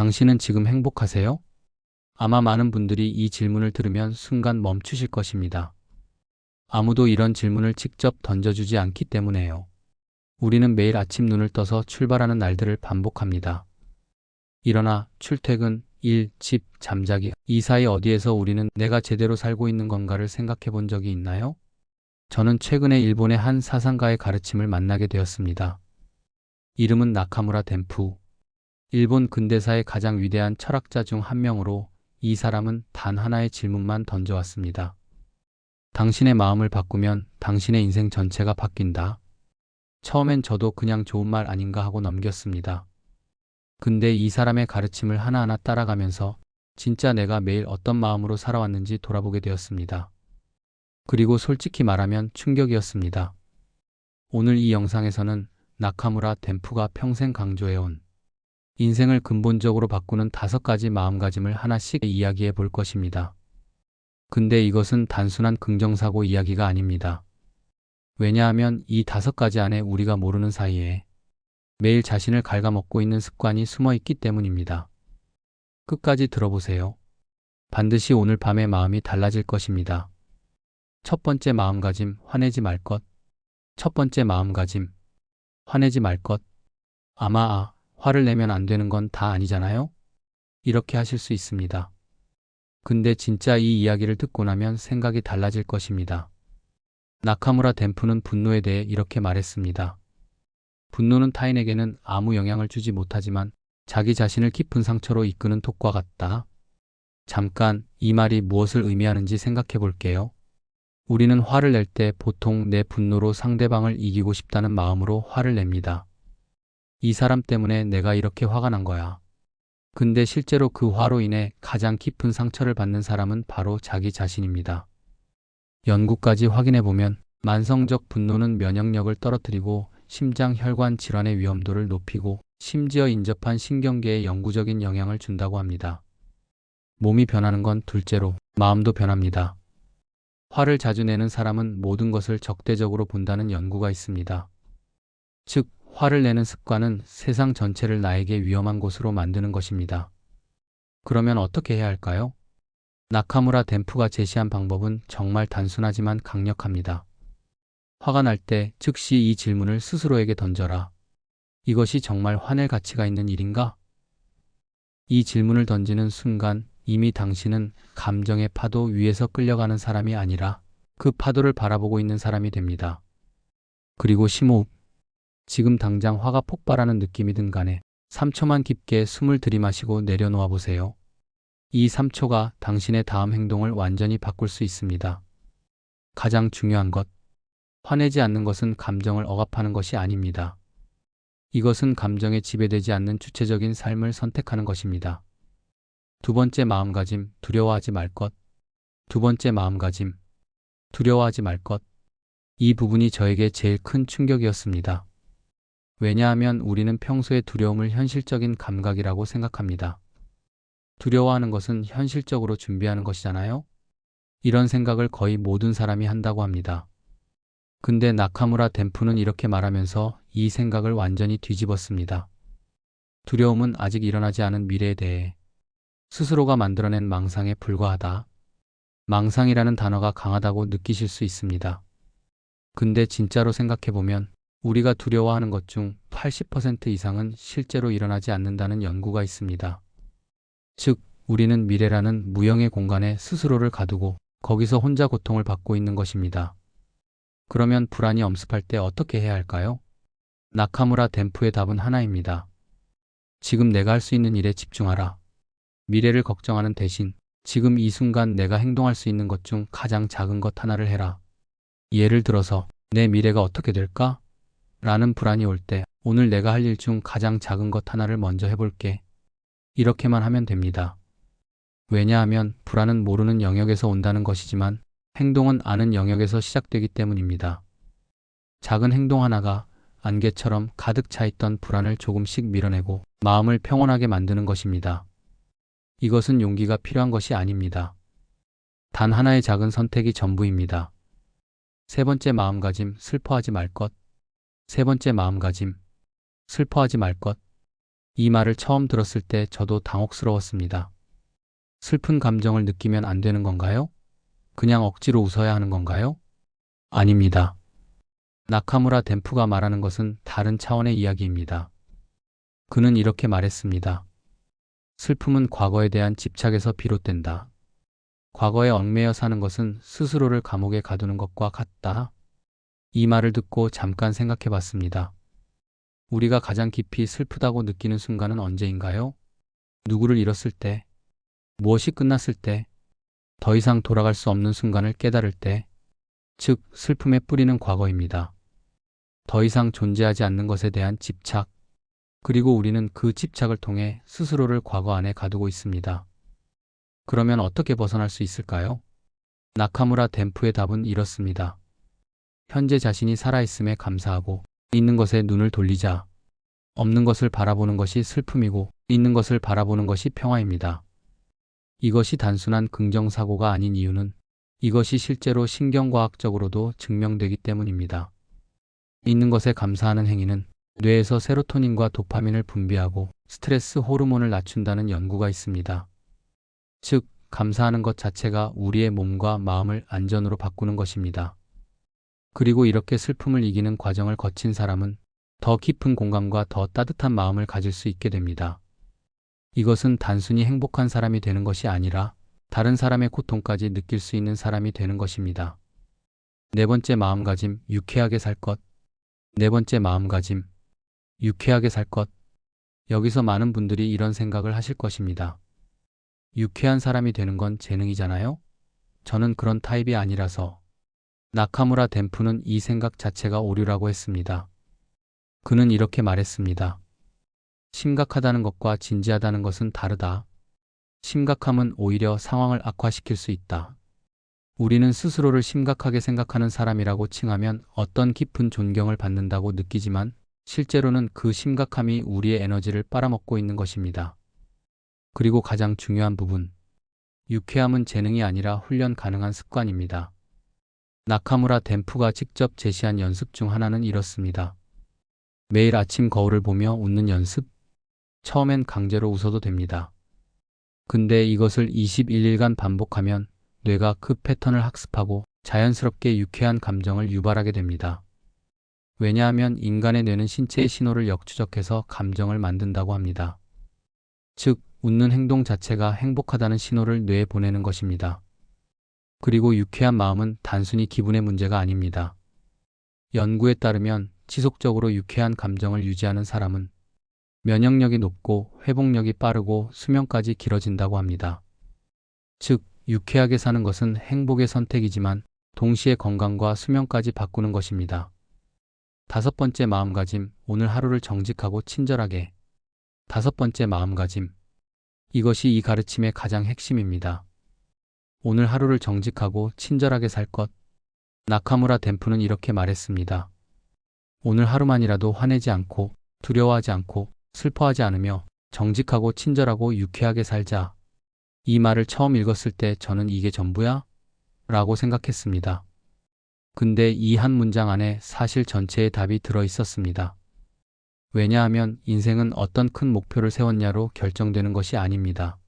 당신은 지금 행복하세요? 아마 많은 분들이 이 질문을 들으면 순간 멈추실 것입니다. 아무도 이런 질문을 직접 던져주지 않기 때문에요. 우리는 매일 아침 눈을 떠서 출발하는 날들을 반복합니다. 일어나, 출퇴근, 일, 집, 잠자기. 이 사이 어디에서 우리는 내가 제대로 살고 있는 건가를 생각해 본 적이 있나요? 저는 최근에 일본의 한 사상가의 가르침을 만나게 되었습니다. 이름은 나카무라 덴푸. 일본 근대사의 가장 위대한 철학자 중 한 명으로 이 사람은 단 하나의 질문만 던져왔습니다. 당신의 마음을 바꾸면 당신의 인생 전체가 바뀐다. 처음엔 저도 그냥 좋은 말 아닌가 하고 넘겼습니다. 근데 이 사람의 가르침을 하나하나 따라가면서 진짜 내가 매일 어떤 마음으로 살아왔는지 돌아보게 되었습니다. 그리고 솔직히 말하면 충격이었습니다. 오늘 이 영상에서는 나카무라 덴푸가 평생 강조해온 인생을 근본적으로 바꾸는 5가지 마음가짐을 하나씩 이야기해 볼 것입니다. 근데 이것은 단순한 긍정사고 이야기가 아닙니다. 왜냐하면 이 5가지 안에 우리가 모르는 사이에 매일 자신을 갉아먹고 있는 습관이 숨어 있기 때문입니다. 끝까지 들어보세요. 반드시 오늘 밤에 마음이 달라질 것입니다. 첫 번째 마음가짐, 화내지 말 것. 첫 번째 마음가짐, 화내지 말 것. 아마 화를 내면 안 되는 건 다 아니잖아요? 이렇게 하실 수 있습니다. 근데 진짜 이 이야기를 듣고 나면 생각이 달라질 것입니다. 나카무라 덴푸는 분노에 대해 이렇게 말했습니다. 분노는 타인에게는 아무 영향을 주지 못하지만 자기 자신을 깊은 상처로 이끄는 독과 같다. 잠깐 이 말이 무엇을 의미하는지 생각해 볼게요. 우리는 화를 낼 때 보통 내 분노로 상대방을 이기고 싶다는 마음으로 화를 냅니다. 이 사람 때문에 내가 이렇게 화가 난 거야. 근데 실제로 그 화로 인해 가장 깊은 상처를 받는 사람은 바로 자기 자신입니다. 연구까지 확인해 보면 만성적 분노는 면역력을 떨어뜨리고 심장 혈관 질환의 위험도를 높이고 심지어 인접한 신경계에 영구적인 영향을 준다고 합니다. 몸이 변하는 건 둘째로 마음도 변합니다. 화를 자주 내는 사람은 모든 것을 적대적으로 본다는 연구가 있습니다. 즉, 화를 내는 습관은 세상 전체를 나에게 위험한 곳으로 만드는 것입니다. 그러면 어떻게 해야 할까요? 나카무라 덴푸가 제시한 방법은 정말 단순하지만 강력합니다. 화가 날 때 즉시 이 질문을 스스로에게 던져라. 이것이 정말 화낼 가치가 있는 일인가? 이 질문을 던지는 순간 이미 당신은 감정의 파도 위에서 끌려가는 사람이 아니라 그 파도를 바라보고 있는 사람이 됩니다. 그리고 심호흡. 지금 당장 화가 폭발하는 느낌이든 간에 3초만 깊게 숨을 들이마시고 내려놓아 보세요. 이 3초가 당신의 다음 행동을 완전히 바꿀 수 있습니다. 가장 중요한 것. 화내지 않는 것은 감정을 억압하는 것이 아닙니다. 이것은 감정에 지배되지 않는 주체적인 삶을 선택하는 것입니다. 두 번째 마음가짐, 두려워하지 말 것. 두 번째 마음가짐, 두려워하지 말 것. 이 부분이 저에게 제일 큰 충격이었습니다. 왜냐하면 우리는 평소에 두려움을 현실적인 감각이라고 생각합니다. 두려워하는 것은 현실적으로 준비하는 것이잖아요? 이런 생각을 거의 모든 사람이 한다고 합니다. 근데 나카무라 덴푸는 이렇게 말하면서 이 생각을 완전히 뒤집었습니다. 두려움은 아직 일어나지 않은 미래에 대해 스스로가 만들어낸 망상에 불과하다. 망상이라는 단어가 강하다고 느끼실 수 있습니다. 근데 진짜로 생각해보면 우리가 두려워하는 것 중 80% 이상은 실제로 일어나지 않는다는 연구가 있습니다. 즉, 우리는 미래라는 무형의 공간에 스스로를 가두고 거기서 혼자 고통을 받고 있는 것입니다. 그러면 불안이 엄습할 때 어떻게 해야 할까요? 나카무라 덴푸의 답은 하나입니다. 지금 내가 할 수 있는 일에 집중하라. 미래를 걱정하는 대신 지금 이 순간 내가 행동할 수 있는 것 중 가장 작은 것 하나를 해라. 예를 들어서 내 미래가 어떻게 될까? 라는 불안이 올 때 오늘 내가 할 일 중 가장 작은 것 하나를 먼저 해볼게. 이렇게만 하면 됩니다. 왜냐하면 불안은 모르는 영역에서 온다는 것이지만 행동은 아는 영역에서 시작되기 때문입니다. 작은 행동 하나가 안개처럼 가득 차 있던 불안을 조금씩 밀어내고 마음을 평온하게 만드는 것입니다. 이것은 용기가 필요한 것이 아닙니다. 단 하나의 작은 선택이 전부입니다. 세 번째 마음가짐, 슬퍼하지 말 것. 세 번째 마음가짐, 슬퍼하지 말 것. 이 말을 처음 들었을 때 저도 당혹스러웠습니다. 슬픈 감정을 느끼면 안 되는 건가요? 그냥 억지로 웃어야 하는 건가요? 아닙니다. 나카무라 덴푸가 말하는 것은 다른 차원의 이야기입니다. 그는 이렇게 말했습니다. 슬픔은 과거에 대한 집착에서 비롯된다. 과거에 얽매여 사는 것은 스스로를 감옥에 가두는 것과 같다. 이 말을 듣고 잠깐 생각해 봤습니다. 우리가 가장 깊이 슬프다고 느끼는 순간은 언제인가요? 누구를 잃었을 때, 무엇이 끝났을 때, 더 이상 돌아갈 수 없는 순간을 깨달을 때, 즉, 슬픔의 뿌리는 과거입니다. 더 이상 존재하지 않는 것에 대한 집착, 그리고 우리는 그 집착을 통해 스스로를 과거 안에 가두고 있습니다. 그러면 어떻게 벗어날 수 있을까요? 나카무라 덴푸의 답은 이렇습니다. 현재 자신이 살아있음에 감사하고 있는 것에 눈을 돌리자. 없는 것을 바라보는 것이 슬픔이고 있는 것을 바라보는 것이 평화입니다. 이것이 단순한 긍정사고가 아닌 이유는 이것이 실제로 신경과학적으로도 증명되기 때문입니다. 있는 것에 감사하는 행위는 뇌에서 세로토닌과 도파민을 분비하고 스트레스 호르몬을 낮춘다는 연구가 있습니다. 즉, 감사하는 것 자체가 우리의 몸과 마음을 안전으로 바꾸는 것입니다. 그리고 이렇게 슬픔을 이기는 과정을 거친 사람은 더 깊은 공감과 더 따뜻한 마음을 가질 수 있게 됩니다. 이것은 단순히 행복한 사람이 되는 것이 아니라 다른 사람의 고통까지 느낄 수 있는 사람이 되는 것입니다. 네 번째 마음가짐, 유쾌하게 살 것. 네 번째 마음가짐, 유쾌하게 살 것. 여기서 많은 분들이 이런 생각을 하실 것입니다. 유쾌한 사람이 되는 건 재능이잖아요? 저는 그런 타입이 아니라서. 나카무라 덴푸는 이 생각 자체가 오류라고 했습니다. 그는 이렇게 말했습니다. 심각하다는 것과 진지하다는 것은 다르다. 심각함은 오히려 상황을 악화시킬 수 있다. 우리는 스스로를 심각하게 생각하는 사람이라고 칭하면 어떤 깊은 존경을 받는다고 느끼지만 실제로는 그 심각함이 우리의 에너지를 빨아먹고 있는 것입니다. 그리고 가장 중요한 부분, 유쾌함은 재능이 아니라 훈련 가능한 습관입니다. 나카무라 덴푸가 직접 제시한 연습 중 하나는 이렇습니다. 매일 아침 거울을 보며 웃는 연습. 처음엔 강제로 웃어도 됩니다. 근데 이것을 21일간 반복하면 뇌가 그 패턴을 학습하고 자연스럽게 유쾌한 감정을 유발하게 됩니다. 왜냐하면 인간의 뇌는 신체의 신호를 역추적해서 감정을 만든다고 합니다. 즉, 웃는 행동 자체가 행복하다는 신호를 뇌에 보내는 것입니다. 그리고 유쾌한 마음은 단순히 기분의 문제가 아닙니다. 연구에 따르면 지속적으로 유쾌한 감정을 유지하는 사람은 면역력이 높고 회복력이 빠르고 수명까지 길어진다고 합니다. 즉, 유쾌하게 사는 것은 행복의 선택이지만 동시에 건강과 수명까지 바꾸는 것입니다. 다섯 번째 마음가짐, 오늘 하루를 정직하고 친절하게. 다섯 번째 마음가짐. 이것이 이 가르침의 가장 핵심입니다. 오늘 하루를 정직하고 친절하게 살 것. 나카무라 덴푸는 이렇게 말했습니다. 오늘 하루만이라도 화내지 않고 두려워하지 않고 슬퍼하지 않으며 정직하고 친절하고 유쾌하게 살자. 이 말을 처음 읽었을 때 저는 이게 전부야? 라고 생각했습니다. 근데 이 한 문장 안에 사실 전체의 답이 들어 있었습니다. 왜냐하면 인생은 어떤 큰 목표를 세웠냐로 결정되는 것이 아닙니다.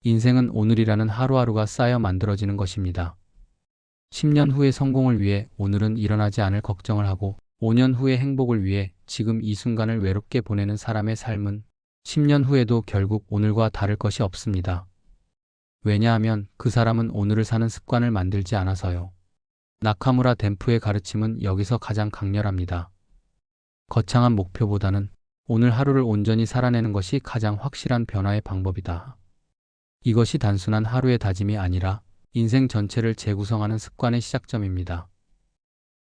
인생은 오늘이라는 하루하루가 쌓여 만들어지는 것입니다. 10년 후의 성공을 위해 오늘은 일어나지 않을 걱정을 하고 5년 후의 행복을 위해 지금 이 순간을 외롭게 보내는 사람의 삶은 10년 후에도 결국 오늘과 다를 것이 없습니다. 왜냐하면 그 사람은 오늘을 사는 습관을 만들지 않아서요. 나카무라 덴푸의 가르침은 여기서 가장 강렬합니다. 거창한 목표보다는 오늘 하루를 온전히 살아내는 것이 가장 확실한 변화의 방법이다. 이것이 단순한 하루의 다짐이 아니라 인생 전체를 재구성하는 습관의 시작점입니다.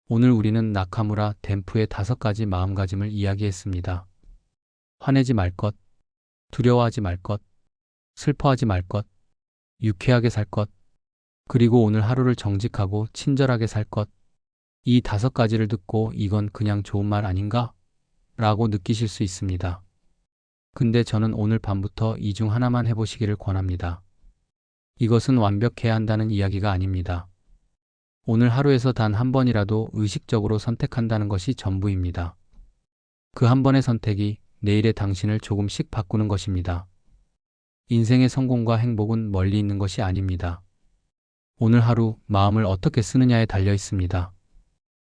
오늘 우리는 나카무라 덴푸의 5가지 마음가짐을 이야기했습니다. 화내지 말 것, 두려워하지 말 것, 슬퍼하지 말 것, 유쾌하게 살 것, 그리고 오늘 하루를 정직하고 친절하게 살 것. 이 5가지를 듣고 이건 그냥 좋은 말 아닌가? 라고 느끼실 수 있습니다. 근데 저는 오늘 밤부터 이 중 하나만 해보시기를 권합니다. 이것은 완벽해야 한다는 이야기가 아닙니다. 오늘 하루에서 단 한 번이라도 의식적으로 선택한다는 것이 전부입니다. 그 한 번의 선택이 내일의 당신을 조금씩 바꾸는 것입니다. 인생의 성공과 행복은 멀리 있는 것이 아닙니다. 오늘 하루 마음을 어떻게 쓰느냐에 달려 있습니다.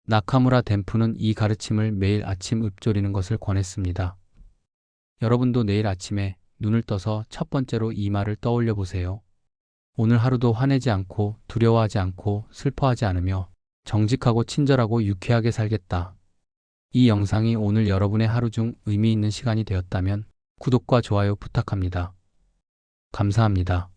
나카무라 덴푸는 이 가르침을 매일 아침 읊조리는 것을 권했습니다. 여러분도 내일 아침에 눈을 떠서 첫 번째로 이 말을 떠올려 보세요. 오늘 하루도 화내지 않고 두려워하지 않고 슬퍼하지 않으며 정직하고 친절하고 유쾌하게 살겠다. 이 영상이 오늘 여러분의 하루 중 의미 있는 시간이 되었다면 구독과 좋아요 부탁합니다. 감사합니다.